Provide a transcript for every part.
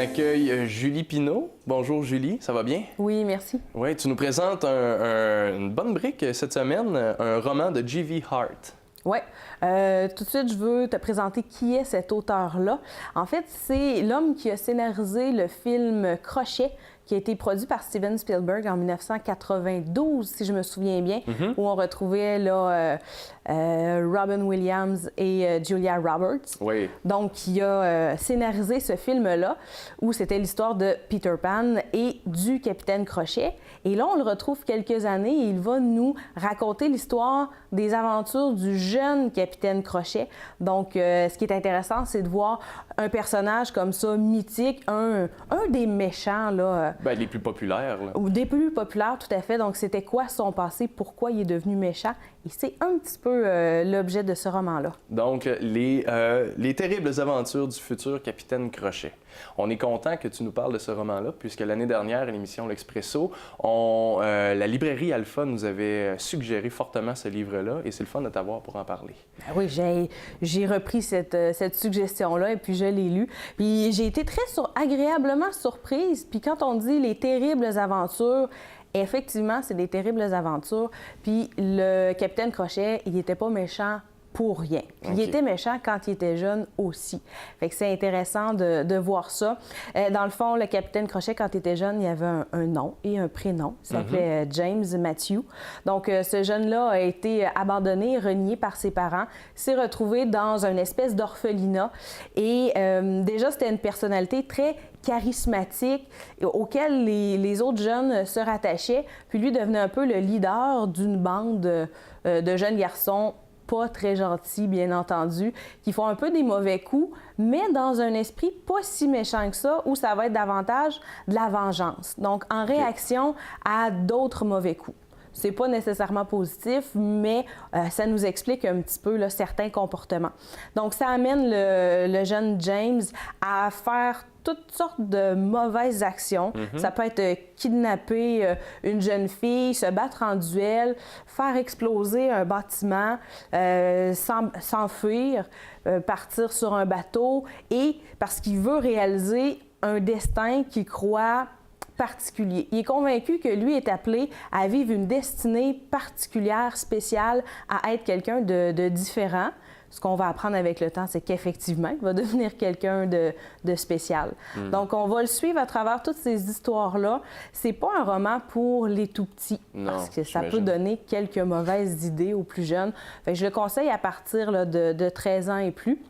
accueille Julie Pinault. Bonjour Julie, ça va bien? Oui, merci. Oui, tu nous présentes une bonne brique cette semaine, un roman de G.V. Hart. Oui. Tout de suite, je veux te présenter qui est cet auteur-là. En fait, c'est l'homme qui a scénarisé le film Crochet, qui a été produit par Steven Spielberg en 1992, si je me souviens bien, où on retrouvait là, Robin Williams et Julia Roberts. Oui. Donc, il a scénarisé ce film-là, où c'était l'histoire de Peter Pan et du Capitaine Crochet. Et là, on le retrouve quelques années et il va nous raconter l'histoire des aventures du jeune Capitaine Crochet. Donc, ce qui est intéressant, c'est de voir un personnage comme ça, mythique, un des méchants, là. Ben, les plus populaires, là. Ou des plus populaires, tout à fait. Donc, c'était quoi son passé, pourquoi il est devenu méchant? Et c'est un petit peu l'objet de ce roman-là. Donc, les terribles aventures du futur Capitaine Crochet. On est content que tu nous parles de ce roman-là, puisque l'année dernière, à l'émission L'Expresso, la librairie Alpha nous avait suggéré fortement ce livre-là, et c'est le fun de t'avoir pour en parler. Ben oui, j'ai repris cette suggestion-là et puis je l'ai lu. Puis j'ai été très agréablement surprise. Puis quand on dit les terribles aventures, effectivement, c'est des terribles aventures. Puis le Capitaine Crochet, il n'était pas méchant pour rien. Puis il était méchant quand il était jeune aussi. Fait que c'est intéressant de voir ça. Dans le fond, le Capitaine Crochet, quand il était jeune, il avait un nom et un prénom. Il s'appelait James Matthew. Donc, ce jeune-là a été abandonné, renié par ses parents, s'est retrouvé dans une espèce d'orphelinat. Et déjà, c'était une personnalité très charismatique, auquel les autres jeunes se rattachaient. Puis lui devenait un peu le leader d'une bande de jeunes garçons pas très gentils, bien entendu, qui font un peu des mauvais coups, mais dans un esprit pas si méchant que ça, où ça va être davantage de la vengeance. Donc, en réaction à d'autres mauvais coups. C'est pas nécessairement positif, mais ça nous explique un petit peu là, certains comportements. Donc, ça amène le jeune James à faire toutes sortes de mauvaises actions. Ça peut être kidnapper une jeune fille, se battre en duel, faire exploser un bâtiment, s'enfuir, partir sur un bateau, et parce qu'il veut réaliser un destin qu'il croit particulier. Il est convaincu que lui est appelé à vivre une destinée particulière, spéciale, à être quelqu'un de différent. Ce qu'on va apprendre avec le temps, c'est qu'effectivement, il va devenir quelqu'un de spécial. Donc, on va le suivre à travers toutes ces histoires-là. C'est pas un roman pour les tout-petits, parce que ça peut donner quelques mauvaises idées aux plus jeunes. Fait que je le conseille à partir là, de 13 ans et plus.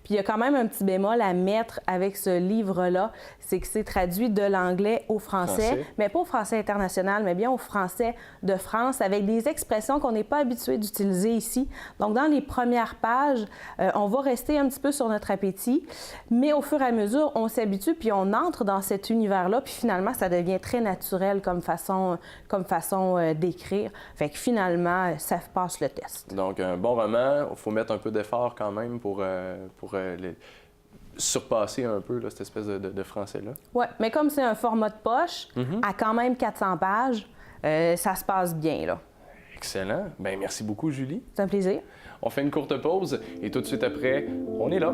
Puis il y a quand même un petit bémol à mettre avec ce livre-là, c'est que c'est traduit de l'anglais au français, mais pas au français international, mais bien au français de France, avec des expressions qu'on n'est pas habitué d'utiliser ici. Donc, dans les premières pages, on va rester un petit peu sur notre appétit, mais au fur et à mesure, on s'habitue, puis on entre dans cet univers-là, puis finalement, ça devient très naturel comme façon d'écrire. Fait que finalement, ça passe le test. Donc, un bon roman, il faut mettre un peu d'effort quand même pour surpasser un peu là, cette espèce de français-là. Oui, mais comme c'est un format de poche, à quand même 400 pages, ça se passe bien, là. Excellent. Bien, merci beaucoup, Julie. C'est un plaisir. On fait une courte pause et tout de suite après, on est là.